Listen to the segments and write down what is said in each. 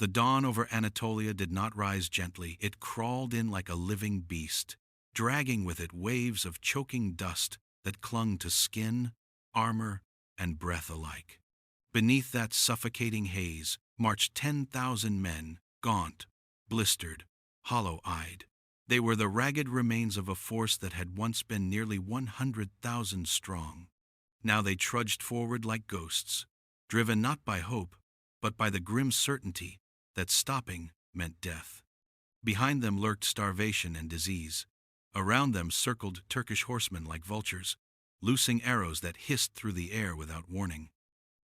The dawn over Anatolia did not rise gently. It crawled in like a living beast, dragging with it waves of choking dust that clung to skin, armor, and breath alike. Beneath that suffocating haze marched 10,000 men, gaunt, blistered, hollow-eyed. They were the ragged remains of a force that had once been nearly 100,000 strong. Now they trudged forward like ghosts, driven not by hope, but by the grim certainty that stopping meant death. Behind them lurked starvation and disease. Around them circled Turkish horsemen like vultures, loosing arrows that hissed through the air without warning.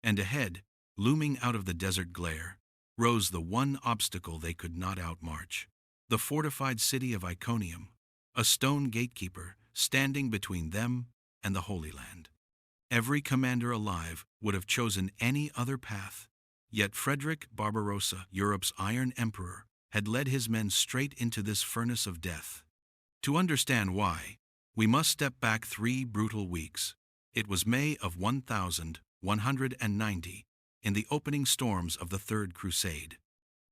And ahead, looming out of the desert glare, rose the one obstacle they could not outmarch: the fortified city of Iconium, a stone gatekeeper standing between them and the Holy Land. Every commander alive would have chosen any other path, yet Frederick Barbarossa, Europe's Iron Emperor, had led his men straight into this furnace of death. To understand why, we must step back 3 brutal weeks. It was May of 1190, in the opening storms of the Third Crusade.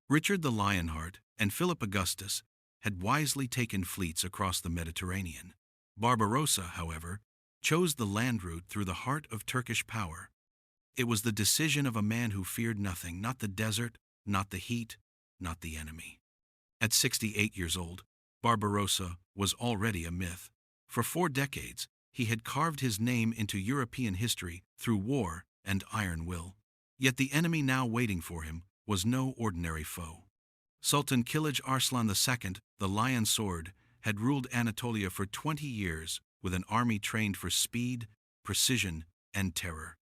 Richard the Lionheart and Philip Augustus had wisely taken fleets across the Mediterranean. Barbarossa, however, chose the land route through the heart of Turkish power. It was the decision of a man who feared nothing, not the desert, not the heat, not the enemy. At 68 years old, Barbarossa was already a myth. For 4 decades, he had carved his name into European history through war and iron will. Yet the enemy now waiting for him was no ordinary foe. Sultan Kilij Arslan II, the Lion Sword, had ruled Anatolia for 20 years with an army trained for speed, precision, and terror.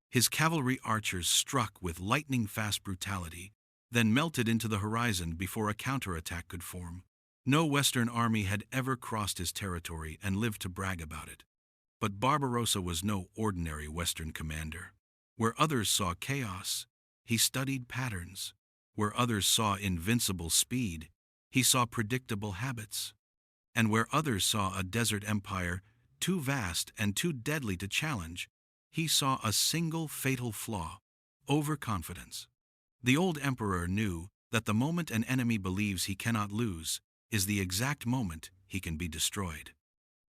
His cavalry archers struck with lightning-fast brutality, then melted into the horizon before a counterattack could form. No Western army had ever crossed his territory and lived to brag about it. But Barbarossa was no ordinary Western commander. Where others saw chaos, he studied patterns. Where others saw invincible speed, he saw predictable habits. And where others saw a desert empire too vast and too deadly to challenge, he saw a single fatal flaw: overconfidence. The old emperor knew that the moment an enemy believes he cannot lose is the exact moment he can be destroyed.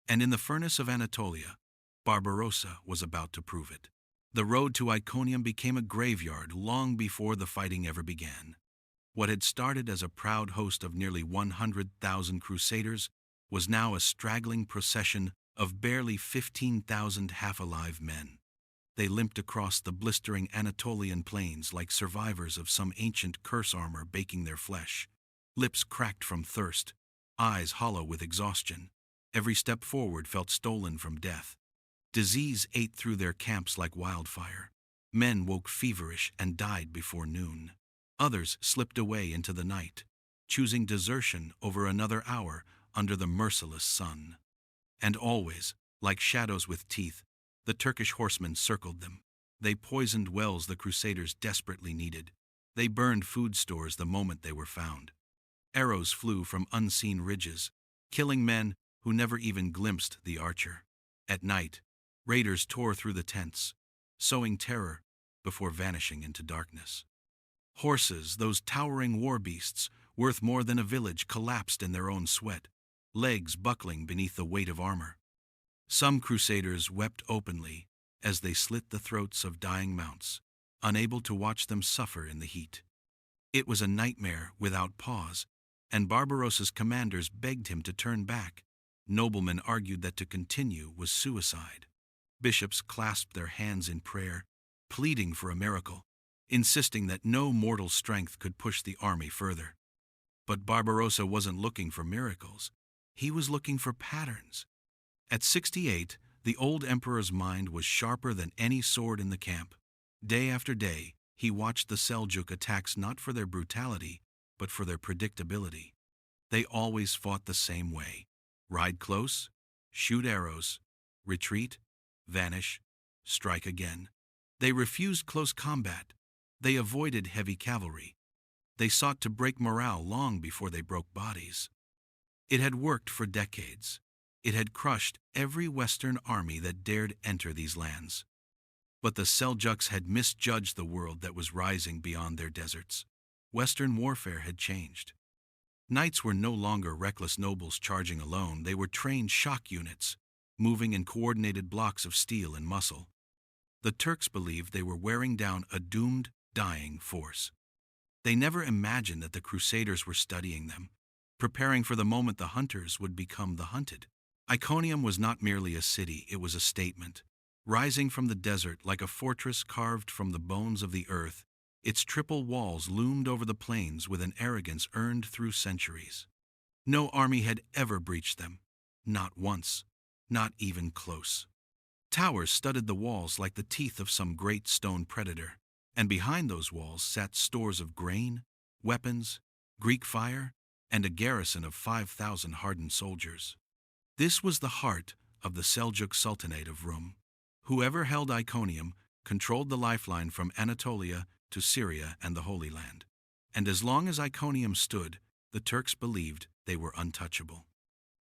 And in the furnace of Anatolia, Barbarossa was about to prove it. The road to Iconium became a graveyard long before the fighting ever began. What had started as a proud host of nearly 100,000 crusaders was now a straggling procession of barely 15,000 half-alive men. They limped across the blistering Anatolian plains like survivors of some ancient curse armor baking their flesh, lips cracked from thirst, eyes hollow with exhaustion. Every step forward felt stolen from death. Disease ate through their camps like wildfire. Men woke feverish and died before noon. Others slipped away into the night, choosing desertion over another hour under the merciless sun. And always, like shadows with teeth, the Turkish horsemen circled them. They poisoned wells the crusaders desperately needed. They burned food stores the moment they were found. Arrows flew from unseen ridges, killing men who never even glimpsed the archer. At night, raiders tore through the tents, sowing terror before vanishing into darkness. Horses, those towering war beasts, worth more than a village, collapsed in their own sweat, legs buckling beneath the weight of armor. Some crusaders wept openly as they slit the throats of dying mounts, unable to watch them suffer in the heat. It was a nightmare without pause, and Barbarossa's commanders begged him to turn back. Noblemen argued that to continue was suicide. Bishops clasped their hands in prayer, pleading for a miracle, insisting that no mortal strength could push the army further. But Barbarossa wasn't looking for miracles. He was looking for patterns. At 68, the old emperor's mind was sharper than any sword in the camp. Day after day, he watched the Seljuk attacks not for their brutality, but for their predictability. They always fought the same way: ride close, shoot arrows, retreat, vanish, strike again. They refused close combat. They avoided heavy cavalry. They sought to break morale long before they broke bodies. It had worked for decades. It had crushed every Western army that dared enter these lands. But the Seljuks had misjudged the world that was rising beyond their deserts. Western warfare had changed. Knights were no longer reckless nobles charging alone, they were trained shock units, moving in coordinated blocks of steel and muscle. The Turks believed they were wearing down a doomed, dying force. They never imagined that the Crusaders were studying them, preparing for the moment the hunters would become the hunted. Iconium was not merely a city, it was a statement. Rising from the desert like a fortress carved from the bones of the earth, its triple walls loomed over the plains with an arrogance earned through centuries. No army had ever breached them, not once, not even close. Towers studded the walls like the teeth of some great stone predator, and behind those walls sat stores of grain, weapons, Greek fire, and a garrison of 5,000 hardened soldiers. This was the heart of the Seljuk Sultanate of Rum. Whoever held Iconium controlled the lifeline from Anatolia to Syria and the Holy Land. And as long as Iconium stood, the Turks believed they were untouchable.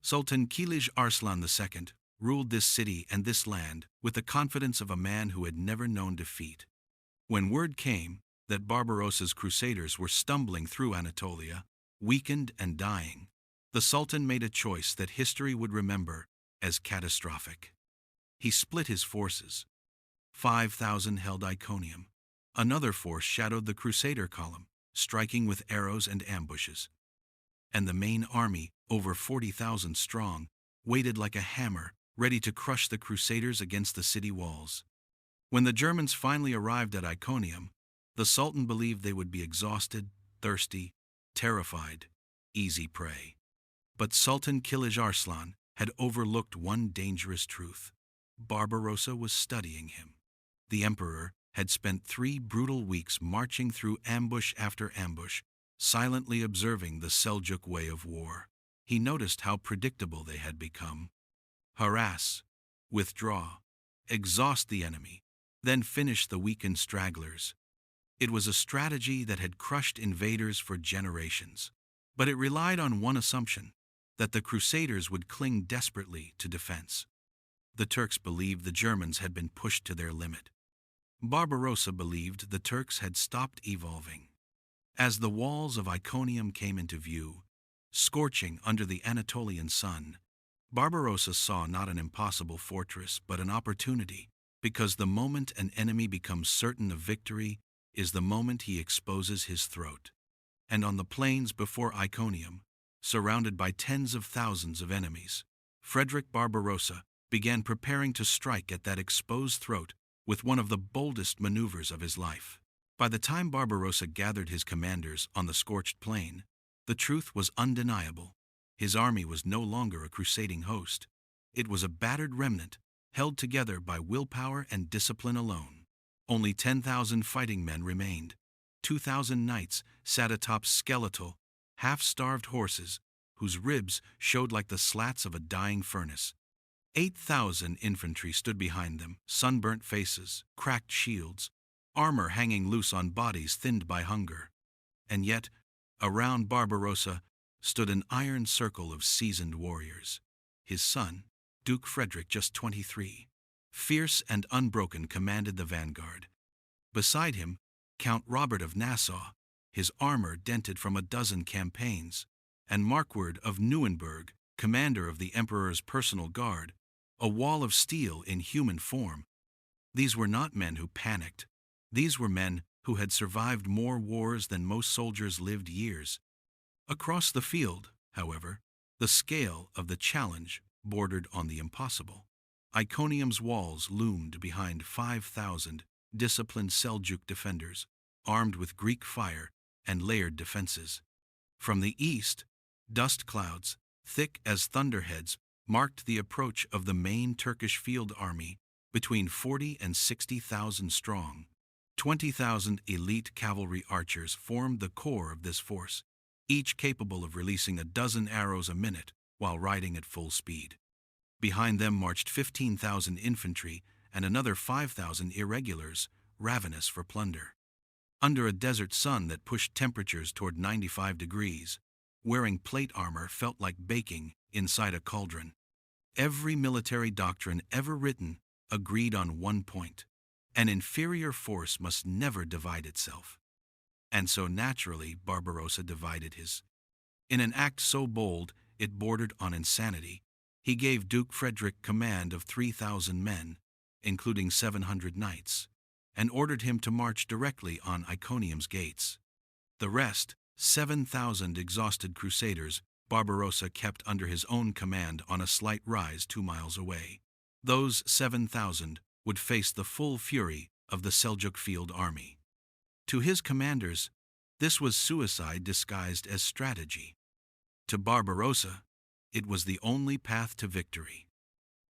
Sultan Kilij Arslan II ruled this city and this land with the confidence of a man who had never known defeat. When word came that Barbarossa's crusaders were stumbling through Anatolia, weakened and dying, the Sultan made a choice that history would remember as catastrophic. He split his forces. 5,000 held Iconium. Another force shadowed the Crusader column, striking with arrows and ambushes. And the main army, over 40,000 strong, waited like a hammer, ready to crush the Crusaders against the city walls. When the Germans finally arrived at Iconium, the Sultan believed they would be exhausted, thirsty, terrified, easy prey. But Sultan Kilij Arslan had overlooked one dangerous truth. Barbarossa was studying him. The emperor had spent 3 brutal weeks marching through ambush after ambush, silently observing the Seljuk way of war. He noticed how predictable they had become. Harass, withdraw, exhaust the enemy, then finish the weakened stragglers. It was a strategy that had crushed invaders for generations, but it relied on one assumption, that the Crusaders would cling desperately to defense. The Turks believed the Germans had been pushed to their limit. Barbarossa believed the Turks had stopped evolving. As the walls of Iconium came into view, scorching under the Anatolian sun, Barbarossa saw not an impossible fortress but an opportunity, because the moment an enemy becomes certain of victory is the moment he exposes his throat. And on the plains before Iconium, surrounded by tens of thousands of enemies, Frederick Barbarossa began preparing to strike at that exposed throat with one of the boldest maneuvers of his life. By the time Barbarossa gathered his commanders on the scorched plain, the truth was undeniable. His army was no longer a crusading host. It was a battered remnant, held together by willpower and discipline alone. Only 10,000 fighting men remained. 2,000 knights sat atop skeletal, half-starved horses, whose ribs showed like the slats of a dying furnace. 8,000 infantry stood behind them, sunburnt faces, cracked shields, armor hanging loose on bodies thinned by hunger. And yet, around Barbarossa stood an iron circle of seasoned warriors. His son, Duke Frederick, just 23, fierce and unbroken, commanded the vanguard. Beside him, Count Robert of Nassau, his armor dented from a dozen campaigns, and Marquard of Neuenburg, commander of the emperor's personal guard, a wall of steel in human form. These were not men who panicked. These were men who had survived more wars than most soldiers lived years. Across the field, however, the scale of the challenge bordered on the impossible. Iconium's walls loomed behind 5,000 disciplined Seljuk defenders, armed with Greek fire and layered defenses. From the east, dust clouds, thick as thunderheads, marked the approach of the main Turkish field army, between 40 and 60,000 strong. 20,000 elite cavalry archers formed the core of this force, each capable of releasing a dozen arrows a minute while riding at full speed. Behind them marched 15,000 infantry and another 5,000 irregulars, ravenous for plunder. Under a desert sun that pushed temperatures toward 95 degrees, wearing plate armor felt like baking inside a cauldron. Every military doctrine ever written agreed on one point: an inferior force must never divide itself. And so naturally Barbarossa divided his. In an act so bold it bordered on insanity, he gave Duke Frederick command of 3,000 men, including 700 knights, and ordered him to march directly on Iconium's gates. The rest, 7,000 exhausted crusaders, Barbarossa kept under his own command on a slight rise 2 miles away. Those 7,000 would face the full fury of the Seljuk field army. To his commanders, this was suicide disguised as strategy. To Barbarossa, it was the only path to victory.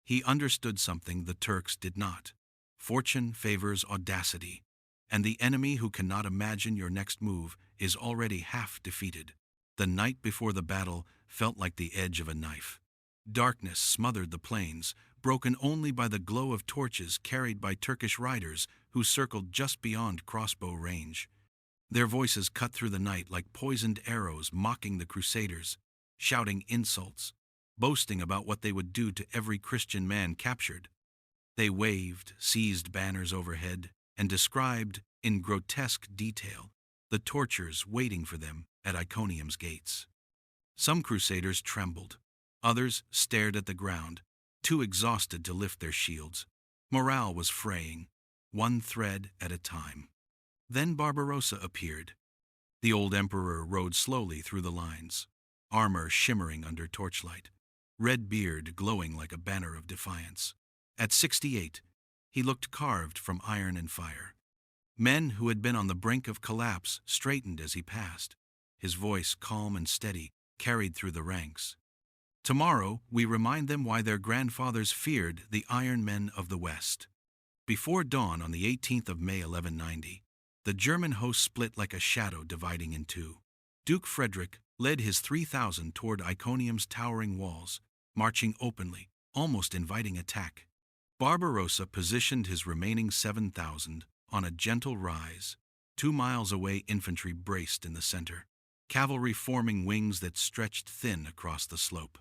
He understood something the Turks did not. Fortune favors audacity, and the enemy who cannot imagine your next move is already half defeated. The night before the battle felt like the edge of a knife. Darkness smothered the plains, broken only by the glow of torches carried by Turkish riders who circled just beyond crossbow range. Their voices cut through the night like poisoned arrows, mocking the crusaders, shouting insults, boasting about what they would do to every Christian man captured. They waved, seized banners overhead, and described, in grotesque detail, the tortures waiting for them at Iconium's gates. Some crusaders trembled. Others stared at the ground, too exhausted to lift their shields. Morale was fraying, one thread at a time. Then Barbarossa appeared. The old emperor rode slowly through the lines, armor shimmering under torchlight, red beard glowing like a banner of defiance. At 68, he looked carved from iron and fire. Men who had been on the brink of collapse straightened as he passed. His voice, calm and steady, carried through the ranks. Tomorrow, we remind them why their grandfathers feared the Iron Men of the West. Before dawn on the 18th of May 1190, the German host split like a shadow dividing in two. Duke Frederick led his 3,000 toward Iconium's towering walls, marching openly, almost inviting attack. Barbarossa positioned his remaining 7,000 on a gentle rise. 2 miles away, infantry braced in the center, cavalry forming wings that stretched thin across the slope.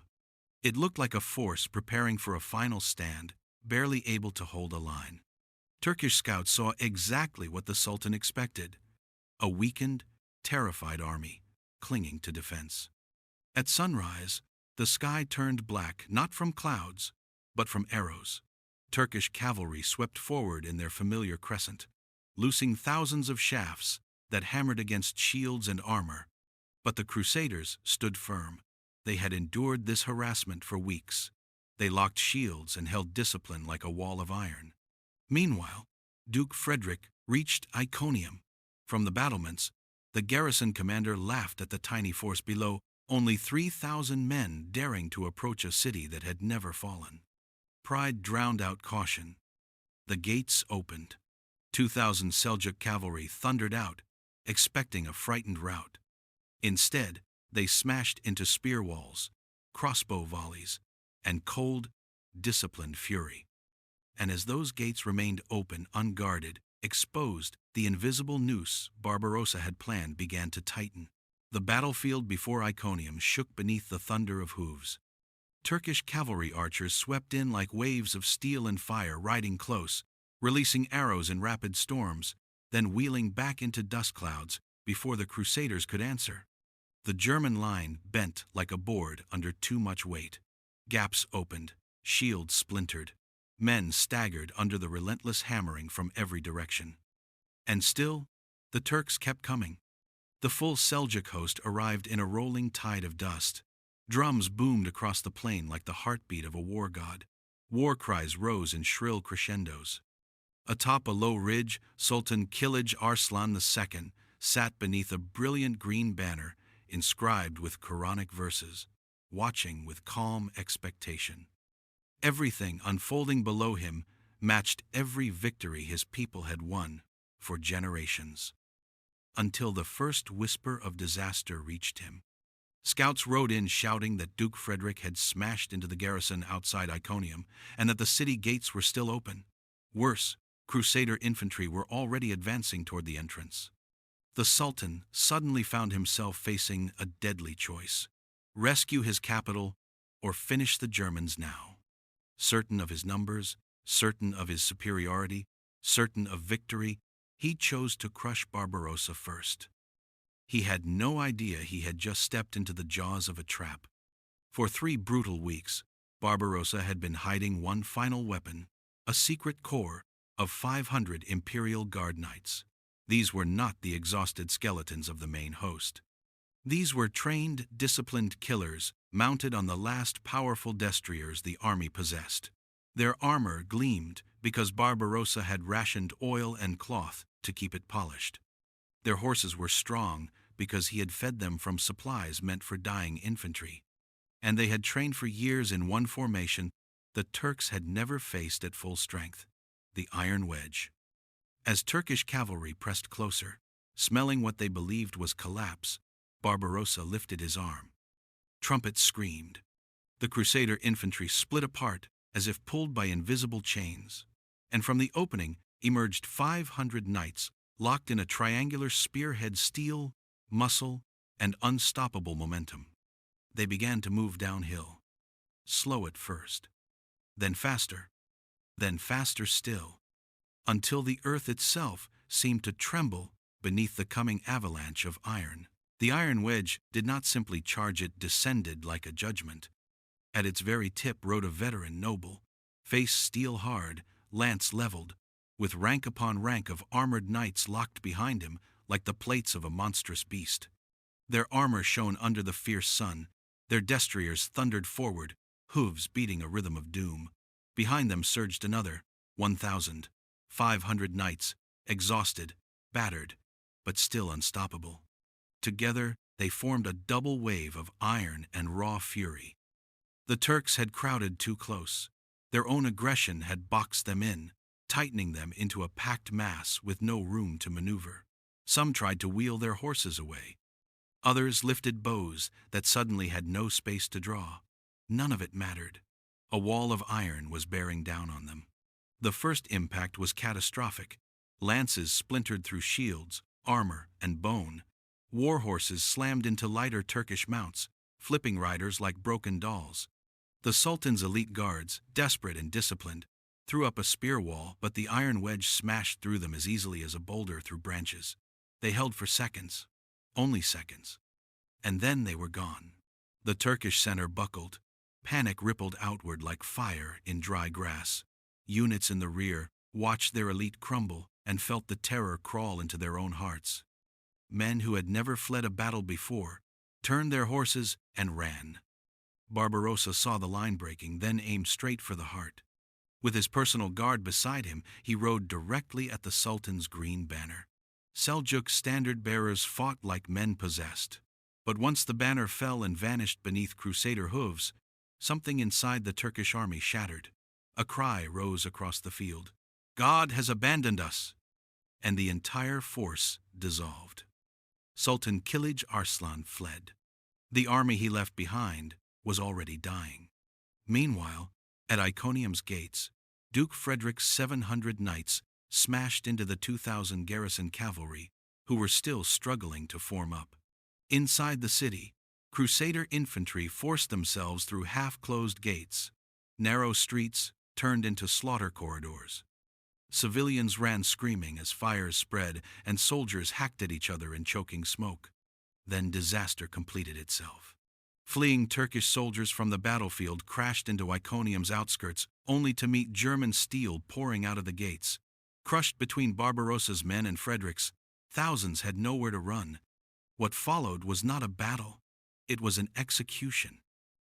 It looked like a force preparing for a final stand, barely able to hold a line. Turkish scouts saw exactly what the Sultan expected: a weakened, terrified army, clinging to defense. At sunrise, the sky turned black, not from clouds, but from arrows. Turkish cavalry swept forward in their familiar crescent, loosing thousands of shafts that hammered against shields and armor. But the Crusaders stood firm. They had endured this harassment for weeks. They locked shields and held discipline like a wall of iron. Meanwhile, Duke Frederick reached Iconium. From the battlements, the garrison commander laughed at the tiny force below, only 3,000 men daring to approach a city that had never fallen. Pride drowned out caution. The gates opened. 2,000 Seljuk cavalry thundered out, expecting a frightened rout. Instead, they smashed into spear walls, crossbow volleys, and cold, disciplined fury. And as those gates remained open, unguarded, exposed, the invisible noose Barbarossa had planned began to tighten. The battlefield before Iconium shook beneath the thunder of hooves. Turkish cavalry archers swept in like waves of steel and fire, riding close, releasing arrows in rapid storms, then wheeling back into dust clouds before the Crusaders could answer. The German line bent like a board under too much weight. Gaps opened, shields splintered. Men staggered under the relentless hammering from every direction. And still, the Turks kept coming. The full Seljuk host arrived in a rolling tide of dust. Drums boomed across the plain like the heartbeat of a war god. War cries rose in shrill crescendos. Atop a low ridge, Sultan Kilij Arslan II sat beneath a brilliant green banner inscribed with Quranic verses, watching with calm expectation. Everything unfolding below him matched every victory his people had won for generations. Until the first whisper of disaster reached him. Scouts rode in shouting that Duke Frederick had smashed into the garrison outside Iconium and that the city gates were still open. Worse, Crusader infantry were already advancing toward the entrance. The Sultan suddenly found himself facing a deadly choice: rescue his capital or finish the Germans now. Certain of his numbers, certain of his superiority, certain of victory, he chose to crush Barbarossa first. He had no idea he had just stepped into the jaws of a trap. For 3 brutal weeks, Barbarossa had been hiding one final weapon, a secret corps of 500 Imperial Guard knights. These were not the exhausted skeletons of the main host. These were trained, disciplined killers mounted on the last powerful destriers the army possessed. Their armor gleamed because Barbarossa had rationed oil and cloth to keep it polished. Their horses were strong because he had fed them from supplies meant for dying infantry. And they had trained for years in one formation the Turks had never faced at full strength, the iron wedge. As Turkish cavalry pressed closer, smelling what they believed was collapse, Barbarossa lifted his arm. Trumpets screamed. The Crusader infantry split apart as if pulled by invisible chains, and from the opening emerged 500 knights locked in a triangular spearhead steel, muscle, and unstoppable momentum. They began to move downhill, slow at first, then faster still, until the earth itself seemed to tremble beneath the coming avalanche of iron. The iron wedge did not simply charge, it descended like a judgment. At its very tip rode a veteran noble, face steel-hard, lance leveled, with rank upon rank of armored knights locked behind him like the plates of a monstrous beast. Their armor shone under the fierce sun, their destriers thundered forward, hooves beating a rhythm of doom. Behind them surged another, 1,500 knights, exhausted, battered, but still unstoppable. Together, they formed a double wave of iron and raw fury. The Turks had crowded too close. Their own aggression had boxed them in, tightening them into a packed mass with no room to maneuver. Some tried to wheel their horses away. Others lifted bows that suddenly had no space to draw. None of it mattered. A wall of iron was bearing down on them. The first impact was catastrophic. Lances splintered through shields, armor, and bone. War horses slammed into lighter Turkish mounts, flipping riders like broken dolls. The Sultan's elite guards, desperate and disciplined, threw up a spear wall, but the iron wedge smashed through them as easily as a boulder through branches. They held for seconds, only seconds, and then they were gone. The Turkish center buckled. Panic rippled outward like fire in dry grass. Units in the rear watched their elite crumble and felt the terror crawl into their own hearts. Men who had never fled a battle before turned their horses and ran. Barbarossa saw the line breaking, then aimed straight for the heart. With his personal guard beside him, he rode directly at the Sultan's green banner. Seljuk standard-bearers fought like men possessed. But once the banner fell and vanished beneath Crusader hooves, something inside the Turkish army shattered. A cry rose across the field. "God has abandoned us!" And the entire force dissolved. Sultan Kilij Arslan fled. The army he left behind was already dying. Meanwhile, at Iconium's gates, Duke Frederick's 700 knights smashed into the 2,000 garrison cavalry, who were still struggling to form up. Inside the city, Crusader infantry forced themselves through half-closed gates. Narrow streets turned into slaughter corridors. Civilians ran screaming as fires spread and soldiers hacked at each other in choking smoke. Then disaster completed itself. Fleeing Turkish soldiers from the battlefield crashed into Iconium's outskirts, only to meet German steel pouring out of the gates. Crushed between Barbarossa's men and Frederick's, thousands had nowhere to run. What followed was not a battle. It was an execution.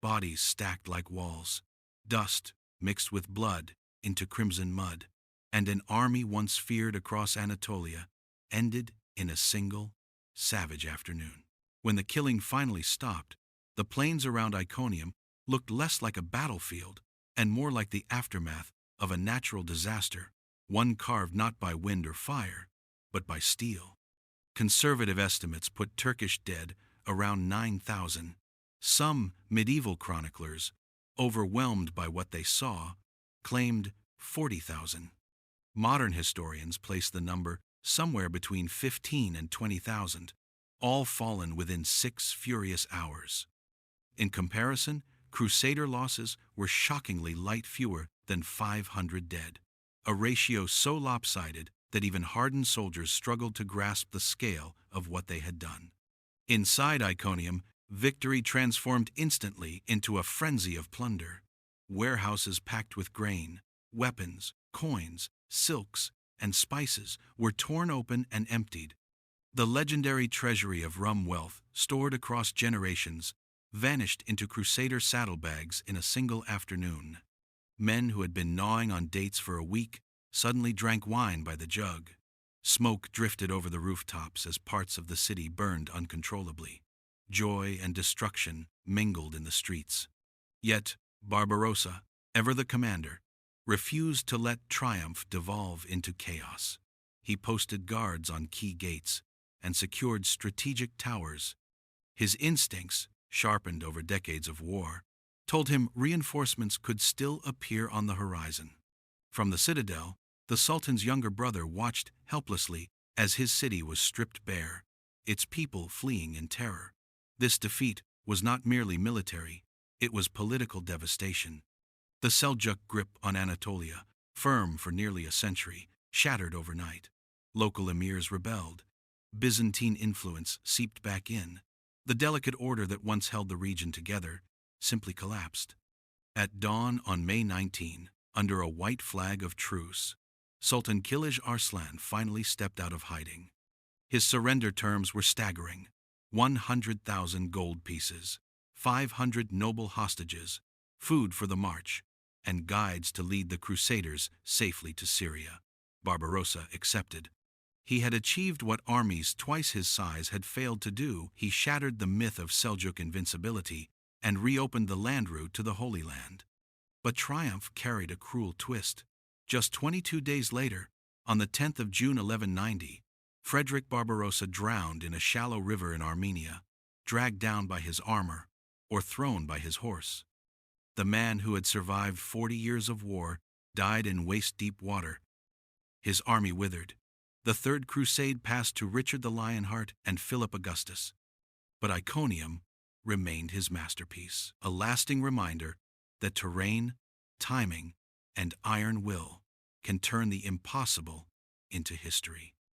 Bodies stacked like walls, dust mixed with blood into crimson mud, and an army once feared across Anatolia ended in a single, savage afternoon. When the killing finally stopped, the plains around Iconium looked less like a battlefield and more like the aftermath of a natural disaster, one carved not by wind or fire, but by steel. Conservative estimates put Turkish dead around 9,000. Some medieval chroniclers, overwhelmed by what they saw, claimed 40,000. Modern historians place the number somewhere between 15 and 20,000, all fallen within 6 furious hours. In comparison, Crusader losses were shockingly light, fewer than 500 dead, a ratio so lopsided that even hardened soldiers struggled to grasp the scale of what they had done. Inside Iconium, victory transformed instantly into a frenzy of plunder. Warehouses packed with grain, weapons, coins, silks, and spices were torn open and emptied. The legendary treasury of rum wealth, stored across generations, vanished into Crusader saddlebags in a single afternoon. Men who had been gnawing on dates for a week suddenly drank wine by the jug. Smoke drifted over the rooftops as parts of the city burned uncontrollably. Joy and destruction mingled in the streets. Yet Barbarossa, ever the commander, refused to let triumph devolve into chaos. He posted guards on key gates and secured strategic towers. His instincts, sharpened over decades of war, told him reinforcements could still appear on the horizon. From the citadel, the Sultan's younger brother watched helplessly as his city was stripped bare, its people fleeing in terror. This defeat was not merely military, it was political devastation. The Seljuk grip on Anatolia, firm for nearly a century, shattered overnight. Local emirs rebelled. Byzantine influence seeped back in. The delicate order that once held the region together simply collapsed. At dawn on May 19, under a white flag of truce, Sultan Kilij Arslan finally stepped out of hiding. His surrender terms were staggering: 100,000 gold pieces, 500 noble hostages, food for the march, and guides to lead the Crusaders safely to Syria. Barbarossa accepted. He had achieved what armies twice his size had failed to do. He shattered the myth of Seljuk invincibility and reopened the land route to the Holy Land. But triumph carried a cruel twist. Just 22 days later, on the 10th of June 1190, Frederick Barbarossa drowned in a shallow river in Armenia, dragged down by his armor or thrown by his horse. The man who had survived 40 years of war died in waist-deep water. His army withered. The Third Crusade passed to Richard the Lionheart and Philip Augustus. But Iconium remained his masterpiece, a lasting reminder that terrain, timing, and iron will can turn the impossible into history.